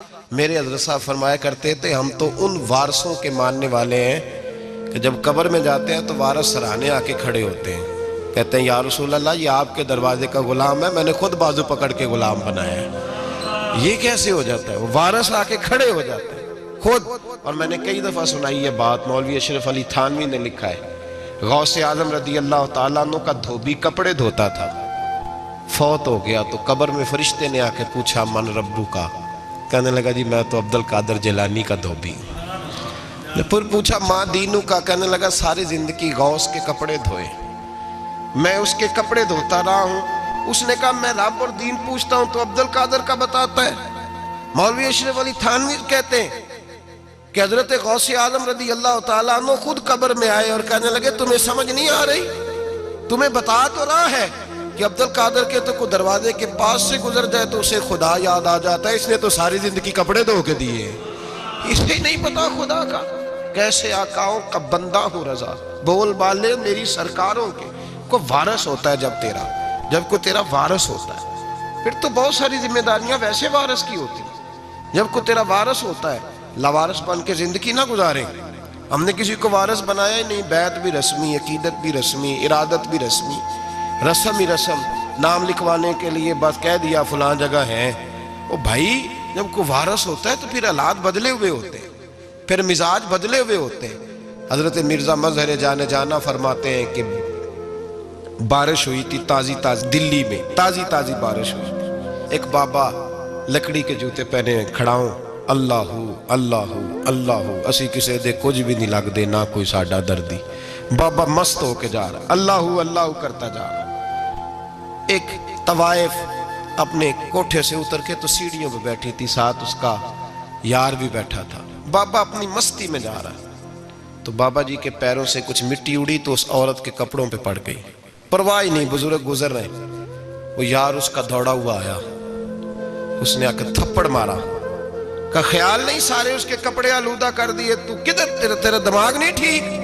میرے حضرت صاحب فرمایا کرتے تھے ہم تو ان وارثوں کے ماننے والے ہیں کہ جب قبر میں جاتے ہیں تو وارث سراہنے آ کے کھڑے ہوتے ہیں، کہتے ہیں یا رسول اللہ یہ آپ کے دروازے کا غلام ہے، میں نے خود بازو پکڑ کے غلام بنایا ہے۔ یہ کیسے ہو جاتا ہے؟ وہ وارث آ کے کھڑے ہو جاتے ہیں خود۔ اور میں نے کئی دفعہ سنائی یہ بات، مولوی اشرف علی تھانوی نے لکھا ہے، غوث اعظم رضی اللہ تعالیٰ عنہ کا دھوبی کپڑے دھوتا تھا، فوت ہو گیا تو قبر میں فرشتے نے آ کے پوچھا من ربو کا، کہنے لگا جی میں تو عبد القادر جیلانی کا دھوبی ہوں۔ پھر پوچھا ماں دینو کا، کہنے لگا ساری زندگی غوث کے کپڑے دھوئے، میں اس کے کپڑے دھوتا رہا ہوں۔ اس نے کہا میں رب اور دین پوچھتا ہوں تو عبد القادر کا بتاتا ہے۔ مولوی اشرف علی تھانوی کہتے ہیں کہ حضرت غوث اعظم رضی اللہ تعالیٰ عنہ خود قبر میں آئے اور کہنے لگے تمہیں سمجھ نہیں آ رہی؟ تمہیں بتا تو رہا ہے کہ عبد القادر کے تو کوئی دروازے کے پاس سے گزر جائے تو اسے خدا یاد آ جاتا ہے، اس نے تو ساری زندگی کپڑے دھو کے دیے، اسے نہیں پتا خدا کا۔ کیسے آقاؤں کا بندہ ہوں رضا، بول بالے میری سرکاروں کے۔ کوئی وارث ہوتا ہے جب کوئی تیرا وارث ہوتا ہے، پھر تو بہت ساری ذمہ داریاں ویسے وارث کی ہوتی ہیں۔ جب کوئی تیرا وارث ہوتا ہے، لاوارث بن کے زندگی نہ گزاریں۔ ہم نے کسی کو وارث بنایا ہی نہیں، بیعت بھی رسمی، عقیدت بھی رسمی، ارادت بھی رسمی، رسم ہی رسم، نام لکھوانے کے لیے بس کہہ دیا فلاں جگہ ہے۔ او بھائی جب کوئی وارث ہوتا ہے تو پھر حالات بدلے ہوئے ہوتے ہیں، پھر مزاج بدلے ہوئے ہوتے ہیں۔ حضرت مرزا مظہر جانا فرماتے ہیں کہ بارش ہوئی تھی تازی دلی میں تازی بارش ہوئی تھی، ایک بابا لکڑی کے جوتے پہنے کھڑا ہوں، اللہ اللہ اللہ اسی کسے دے کچھ بھی نہیں لگ دے نہ کوئی ساڈا دردی۔ بابا مست ہو کے جا رہا اللہ اللہ کرتا جا رہا۔ ایک طوائف اپنے کوٹھے سے اتر کے تو سیڑھیوں پہ بیٹھی تھی، ساتھ اس کا یار بھی بیٹھا تھا۔ بابا اپنی مستی میں جا رہا تو بابا جی کے پیروں سے کچھ مٹی اڑی تو اس عورت کے کپڑوں پہ پڑ گئی، پرواہ نہیں، بزرگ گزر رہے۔ وہ یار اس کا دوڑا ہوا آیا، اس نے آ کے تھپڑ مارا، کا خیال نہیں سارے اس کے کپڑے آلودہ کر دیے، تو کدھر تیرا دماغ نہیں ٹھیک؟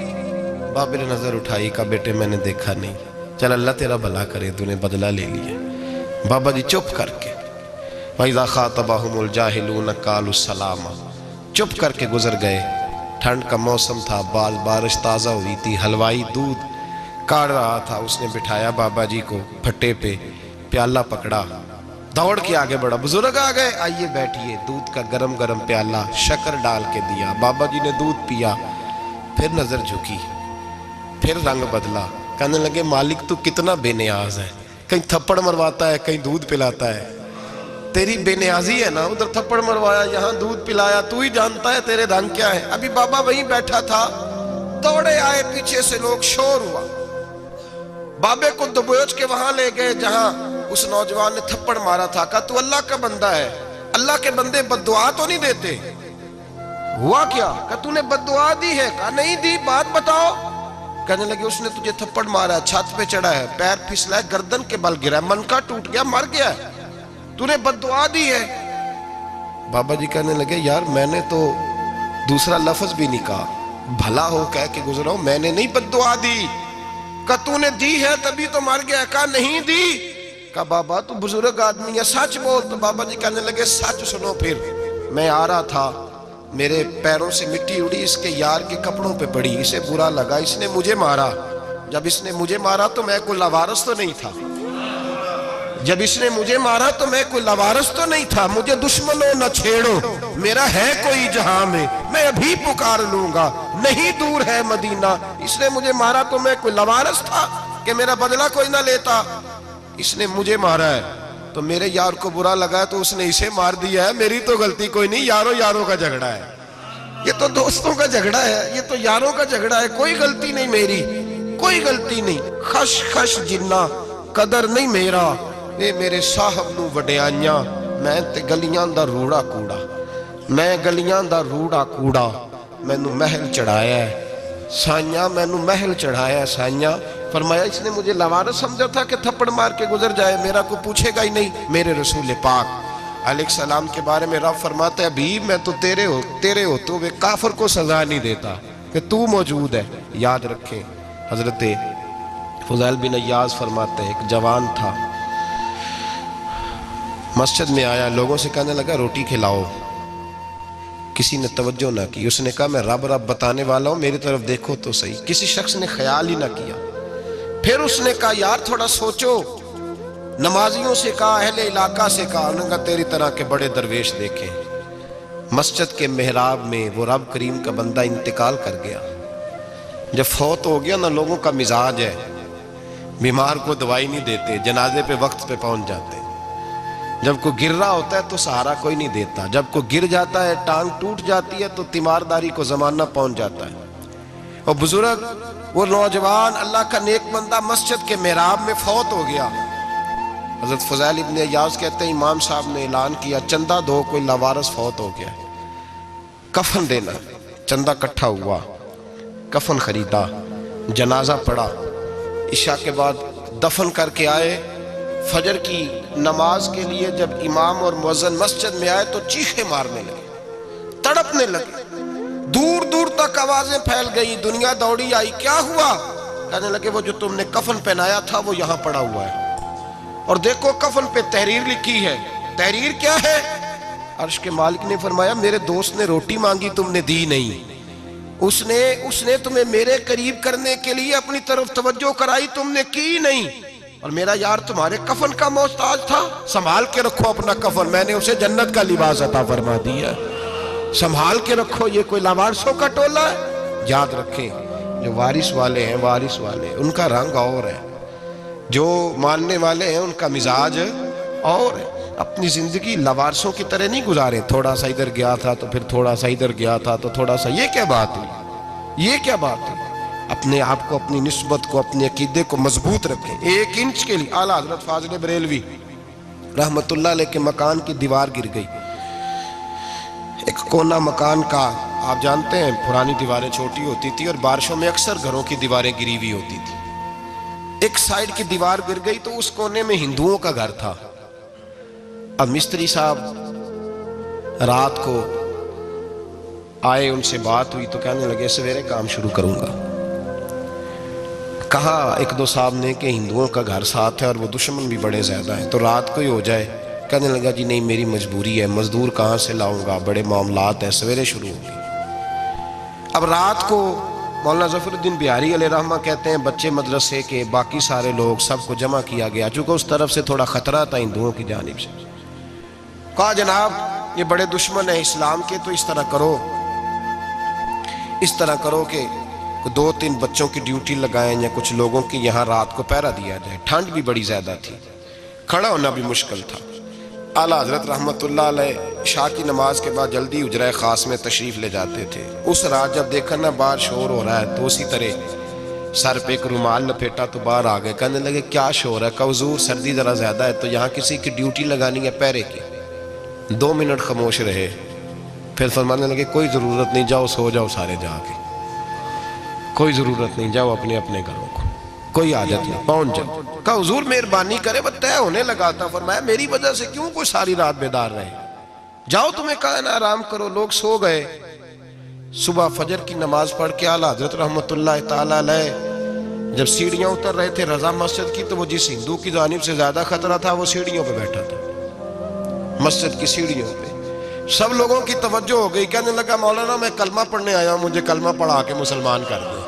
بابے نے نظر اٹھائی، کہا بیٹے میں نے دیکھا نہیں، چل اللہ تیرا بھلا کرے، تو نے بدلہ لے لیا۔ بابا جی چپ کر کے وَإِذَا خَاطَبَهُمُ الْجَاهِلُونَ قَالُوا السَّلَامَ، چپ کر کے گزر گئے۔ ٹھنڈ کا موسم تھا، بارش تازہ ہوئی تھی، حلوائی دودھ کاڑ رہا تھا، اس نے بٹھایا بابا جی کو پھٹے پہ، پیالہ پکڑا، دوڑ کے آگے بڑھا، بزرگ آ گئے، آئیے بیٹھیے، دودھ کا گرم پیالہ شکر ڈال کے دیا، بابا جی نے دودھ پیا، پھر نظر جھکی، پھر رنگ بدلا، کہنے لگے مالک تو کتنا بے نیاز ہے، کہیں تھپڑ مرواتا ہے کہیں دودھ پلاتا ہے، تیری بے نیازی ہے نا، ادھر تھپڑ مروایا یہاں دودھ پلایا، تو ہی جانتا ہے تیرے رنگ کیا ہے۔ ابھی بابا وہیں بیٹھا تھا، دوڑے آئے پیچھے سے لوگ، شور ہوا، بابے کو دبوچ کے وہاں لے گئے جہاں اس نوجوان نے تھپڑ مارا تھا، کہا تو اللہ کا بندہ ہے، اللہ کے بندے بد دعا تو نہیں دیتے؟ ہوا کیا؟ کہا تو نے بد دعا دی ہے؟ کہا نہیں دی، بات بتاؤ۔ کہنے لگے اس نے تجھے تھپڑ مارا ہے، چھت پہ چڑھا ہے، پیر پھسلا ہے، گردن کے بل گرا ہے، منکا ٹوٹ گیا، مر گیا ہے، تو نے بد دعا دی ہے۔ بابا جی کہنے لگے یار میں نے تو دوسرا لفظ بھی نہیں کہا، بھلا ہو کہہ کے گزرا ہوں، میں نے نہیں بد دعا دی۔ کہا تو نے دی ہے تبھی تو مر گیا ہے؟ کہا نہیں دی۔ کہا بابا تو بزرگ آدمی ہے، سچ بول۔ تو بابا جی کہنے لگے سچ سنو، پھر میں آ رہا تھا، میرے پیروں سے مٹی اڑی، اس کے یار کے کپڑوں پہ پڑی، اسے برا لگا، اس نے مجھے مارا، جب اس نے مجھے مارا تو میں کوئی لاوارث تو نہیں تھا، جب اس نے مجھے مارا تو میں کوئی لاوارث تو نہیں تھا، مجھے دشمنوں نہ چھیڑو، میرا ہے کوئی جہاں میں ابھی پکار لوں گا، نہیں دور ہے مدینہ، اس نے مجھے مارا تو میں کوئی لاوارث تھا کہ میرا بدلہ کوئی نہ لیتا، اس نے مجھے مارا ہے تو میرے یار کو برا لگا ہے تو اس نے اسے مار دیا ہے، میری تو غلطی کوئی نہیں، یاروں کا جھگڑا ہے، یہ تو دوستوں کا جھگڑا ہے، یہ تو یاروں کا جھگڑا ہے، کوئی غلطی نہیں میری، کوئی غلطی نہیں، خش جنہ قدر نہیں میرا، اے میرے صاحب نو وڈیانیاں، میں تے گلیاں دا روڑا کوڑا، میں گلیاں دا روڑا کوڑا، میں نو محل چڑھایا ہے سائیاں، میں نو محل چڑھایا ہے سائیاں۔ فرمایا اس نے مجھے لاوارث سمجھا تھا کہ تھپڑ مار کے گزر جائے، میرا کوئی پوچھے گا ہی نہیں۔ میرے رسول پاک علیہ السلام کے بارے میں رب فرماتا ہے ابھی میں تو تیرے ہوتے ہوئے کافر کو سزا نہیں دیتا کہ تو موجود ہے۔ یاد رکھیں حضرت فضیل بن عیاض فرماتے ہیں ایک جوان تھا، مسجد میں آیا، لوگوں سے کہنے لگا روٹی کھلاؤ، کسی نے توجہ نہ کی. اس نے کہا میں رب رب بتانے والا ہوں, میری طرف دیکھو تو صحیح. کسی شخص نے خیال ہی نہ کیا. پھر اس نے کہا یار تھوڑا سوچو. نمازیوں سے کہا, اہل علاقہ سے کہا. انہوں نے کہا تیری طرح کے بڑے درویش دیکھیں. مسجد کے محراب میں وہ رب کریم کا بندہ انتقال کر گیا. جب فوت ہو گیا نا, لوگوں کا مزاج ہے, بیمار کو دوائی نہیں دیتے, جنازے پہ وقت پہ پہنچ جاتے. جب کوئی گر رہا ہوتا ہے تو سہارا کوئی نہیں دیتا. جب کوئی گر جاتا ہے, ٹانگ ٹوٹ جاتی ہے, تو تیمارداری کو زمانہ پہنچ جاتا ہے. اور بزرگ, وہ نوجوان اللہ کا نیک بندہ مسجد کے محراب میں فوت ہو گیا. حضرت فضیل ابن عیاض کہتے ہیں امام صاحب نے اعلان کیا چندہ دو, کوئی لاوارث فوت ہو گیا, کفن دینا. چندہ کٹھا ہوا, کفن خریدا, جنازہ پڑھا. عشاء کے بعد دفن کر کے آئے. فجر کی نماز کے لیے جب امام اور مؤذن مسجد میں آئے تو چیخیں مارنے لگے, تڑپنے لگے. دور دور تک آوازیں پھیل گئی. دنیا دوڑی آئی, کیا ہوا؟ کہنے لگے وہ جو تم نے کفن پہنایا تھا وہ یہاں پڑا ہوا ہے, اور دیکھو کفن پہ تحریر لکھی ہے. تحریر کیا ہے؟ عرش کے مالک نے فرمایا میرے دوست نے روٹی مانگی, تم نے دی نہیں. اس نے تمہیں میرے قریب کرنے کے لیے اپنی طرف توجہ کرائی, تم نے کی نہیں. اور میرا یار تمہارے کفن کا محتاج تھا, سنبھال کے رکھو اپنا کفن, میں نے اسے جنت کا لباس عطا فرما دیا. سنبھال کے رکھو, یہ کوئی لاوارثوں کا ٹولہ ہے. یاد رکھیں جو وارث والے ہیں, وارث والے ان کا رنگ اور ہے, جو ماننے والے ہیں ان کا مزاج اور ہے. اپنی زندگی لاوارثوں کی طرح نہیں گزارے, تھوڑا سا ادھر گیا تھا تو پھر تھوڑا سا ادھر گیا تھا تو تھوڑا سا. یہ کیا بات ہے, یہ کیا بات ہے؟ اپنے آپ کو, اپنی نسبت کو, اپنے عقیدے کو مضبوط رکھیں. 1 انچ کے لیے اعلیٰ حضرت فاضل بریلوی رحمت اللہ علیہ کے مکان کی دیوار گر گئی. ایک کونا مکان کا, آپ جانتے ہیں پرانی دیواریں چھوٹی ہوتی تھی اور بارشوں میں اکثر گھروں کی دیواریں گری ہوئی ہوتی تھی. ایک سائیڈ کی دیوار گر گئی تو اس کونے میں ہندوؤں کا گھر تھا. اب مستری صاحب رات کو آئے, ان سے بات ہوئی تو کہنے لگے سویرے کام شروع کروں گا. کہا 1-2 صاحب نے کہ ہندوؤں کا گھر ساتھ ہے اور وہ دشمن بھی بڑے زیادہ ہیں, تو رات کو ہی ہو جائے. کہنے لگا جی نہیں میری مجبوری ہے, مزدور کہاں سے لاؤں گا, بڑے معاملات ہیں, سویرے شروع ہوگی. اب رات کو مولانا ظفر الدین بہاری علیہ رحمہ کہتے ہیں بچے مدرسے کے, باقی سارے لوگ, سب کو جمع کیا گیا. چونکہ اس طرف سے تھوڑا خطرہ تھا ہندوؤں کی جانب سے. کہا جناب یہ بڑے دشمن ہیں اسلام کے, تو اس طرح کرو کہ 2-3 بچوں کی ڈیوٹی لگائیں یا کچھ لوگوں کی یہاں رات کو پہرا دیا جائے. ٹھنڈ بھی بڑی زیادہ تھی, کھڑا ہونا بھی مشکل تھا. اعلیٰ حضرت رحمت اللہ علیہ عشاء کی نماز کے بعد جلدی حجرہ خاص میں تشریف لے جاتے تھے. اس رات جب دیکھا نا باہر شور ہو رہا ہے تو اسی طرح سر پہ ایک رومال لپیٹا تو باہر آ گئے. کہنے لگے کیا شور ہے؟ کہ حضور سردی ذرا زیادہ ہے تو یہاں کسی کی ڈیوٹی لگانی ہے پہرے کی. 2 منٹ خاموش رہے, پھر فرمانے لگے کوئی ضرورت نہیں, جاؤ سو جاؤ سارے جا کے, کوئی ضرورت نہیں, جاؤ اپنے اپنے گھروں کو, کوئی حاجت نہیں, پہنچ جاؤ. کہا حضور مہربانی کرے, وہ طے ہونے لگا تھا. فرمایا میری وجہ سے کیوں کوئی ساری رات بیدار رہے, جاؤ تمہیں کہا نا آرام کرو. لوگ سو گئے. صبح فجر کی نماز پڑھ کے اعلیٰ حضرت رحمت اللہ تعالیٰ علیہ جب سیڑھیاں اتر رہے تھے رضا مسجد کی, تو وہ جس ہندو کی جانب سے زیادہ خطرہ تھا وہ سیڑھیوں پہ بیٹھا تھا, مسجد کی سیڑھیوں پہ. سب لوگوں کی توجہ ہو گئی. کہنے لگا مولانا میں کلمہ پڑھنے آیا ہوں, مجھے کلمہ پڑھا کے مسلمان کر دیں,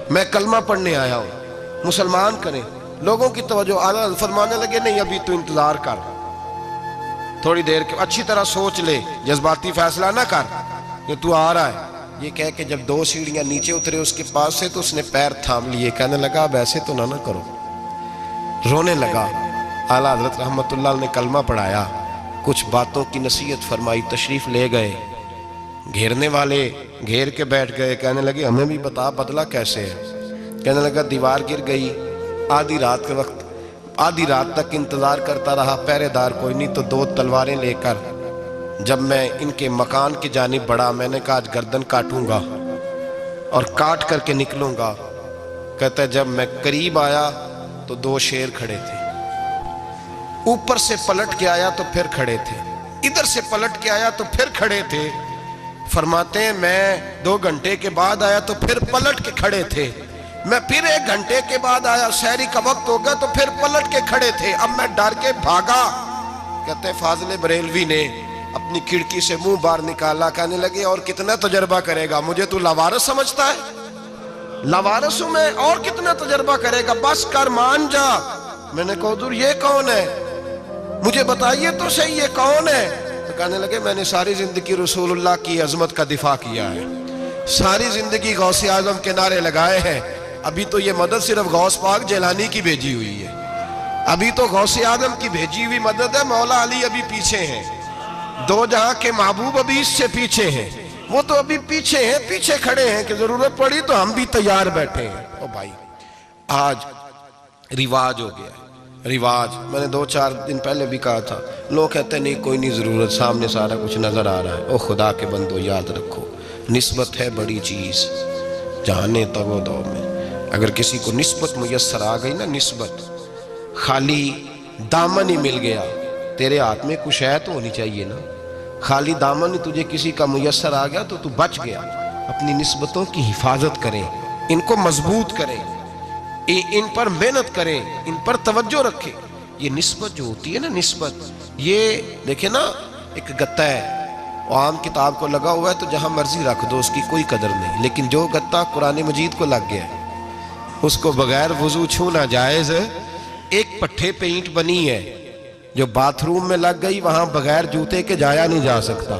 میں کلمہ پڑھنے آیا ہوں, مسلمان کریں. لوگوں کی توجہ. اعلیٰ فرمانے لگے نہیں ابھی تو انتظار کر, تھوڑی دیر کے, اچھی طرح سوچ لے, جذباتی فیصلہ نہ کر کہ تو آ رہا ہے. یہ کہہ کے جب 2 سیڑھیاں نیچے اترے اس کے پاس سے تو اس نے پیر تھام لیے. کہنے لگا اب ایسے تو نہ کرو, رونے لگا. اعلیٰ حضرت رحمت اللہ نے کلمہ پڑھایا, کچھ باتوں کی نصیحت فرمائی, تشریف لے گئے. گھیرنے والے گھیر کے بیٹھ گئے. کہنے لگے ہمیں بھی بتا بدلہ کیسے ہے. کہنے لگا دیوار گر گئی, آدھی رات کے وقت, آدھی رات تک انتظار کرتا رہا, پہرے دار کوئی نہیں, تو 2 تلواریں لے کر جب میں ان کے مکان کی جانب بڑھا, میں نے کہا آج گردن کاٹوں گا اور کاٹ کر کے نکلوں گا. کہتا ہے جب میں قریب آیا تو 2 شیر کھڑے تھے, اوپر سے پلٹ کے آیا تو پھر کھڑے تھے, ادھر سے پلٹ کے آیا تو پھر کھڑے تھے. فرماتے ہیں میں 2 گھنٹے کے بعد آیا تو پھر پلٹ کے کھڑے تھے, میں پھر 1 گھنٹے کے بعد آیا, سحری کا وقت ہو گیا تو پھر پلٹ کے کھڑے تھے. اب میں ڈر کے بھاگا. کہتے ہیں فاضل بریلوی نے اپنی کھڑکی سے منہ باہر نکالا، کہنے لگے اور کتنا تجربہ کرے گا، مجھے تو لاوارث سمجھتا ہے، لاوارث ہوں میں، اور کتنا تجربہ کرے گا، بس کر مان جا۔ میں نے کہا حضور یہ کون ہے، مجھے بتائیے تو صحیح یہ کون ہے۔ تو کہنے لگے میں نے ساری زندگی رسول اللہ کی عظمت کا دفاع کیا ہے، ساری زندگی غوث اعظم کے نعرے لگائے ہیں، ابھی تو یہ مدد صرف غوث پاک جیلانی کی بھیجی ہوئی ہے، ابھی تو غوث اعظم کی بھیجی ہوئی مدد ہے، مولا علی ابھی پیچھے ہیں، دو جہاں کے محبوب ابھی اس سے پیچھے ہیں، وہ تو ابھی پیچھے ہیں، پیچھے کھڑے ہیں کہ ضرورت پڑی تو ہم بھی تیار بیٹھے ہیں۔ او بھائی آج رواج ہو گیا، رواج، میں نے 2-4 دن پہلے بھی کہا تھا، لوگ کہتے ہیں نہیں کوئی نہیں ضرورت، سامنے سارا کچھ نظر آ رہا ہے۔ او خدا کے بندو یاد رکھو، نسبت ہے بڑی چیز، جانے تو دو میں، اگر کسی کو نسبت میسر آ گئی نا، نسبت، خالی دامن ہی مل گیا، تیرے ہاتھ میں کچھ ہے تو ہونی چاہیے نا، خالی دامن ہی تجھے کسی کا میسر آ گیا تو بچ گیا۔ اپنی نسبتوں کی حفاظت کریں، ان کو مضبوط کریں، ان پر محنت کریں، ان پر توجہ رکھیں۔ یہ نسبت جو ہوتی ہے نا، نسبت، یہ دیکھیں نا، ایک گتا ہے وہ عام کتاب کو لگا ہوا ہے تو جہاں مرضی رکھ دو، اس کی کوئی قدر نہیں، لیکن جو گتا قرآن مجید کو لگ گیا ہے اس کو بغیر وضو چھونا جائز ہے۔ ایک پٹھے پہ اینٹ بنی ہے جو باتھ روم میں لگ گئی، وہاں بغیر جوتے کے جایا نہیں جا سکتا،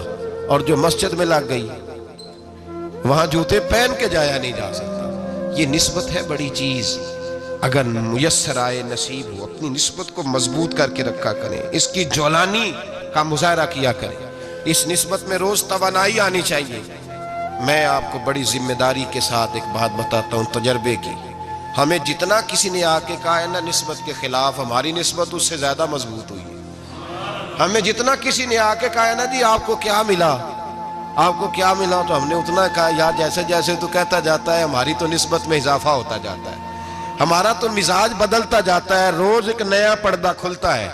اور جو مسجد میں لگ گئی وہاں جوتے پہن کے جایا نہیں جا سکتا۔ یہ نسبت ہے بڑی چیز، اگر میسر آئے، نصیب ہو، اپنی نسبت کو مضبوط کر کے رکھا کریں، اس کی جولانی کا مظاہرہ کیا کریں، اس نسبت میں روز توانائی آنی چاہیے۔ میں آپ کو بڑی ذمہ داری کے ساتھ ایک بات بتاتا ہوں تجربے کی، ہمیں جتنا کسی نے آ کے کہا ہے نا نسبت کے خلاف، ہماری نسبت اس سے زیادہ مضبوط ہوئی ہے۔ ہمیں جتنا کسی نے آ کے کہا ہے نا جی آپ کو کیا ملا، آپ کو کیا ملا، تو ہم نے اتنا کہا یار جیسے جیسے تو کہتا جاتا ہے ہماری تو نسبت میں اضافہ ہوتا جاتا ہے، ہمارا تو مزاج بدلتا جاتا ہے، روز ایک نیا پردہ کھلتا ہے۔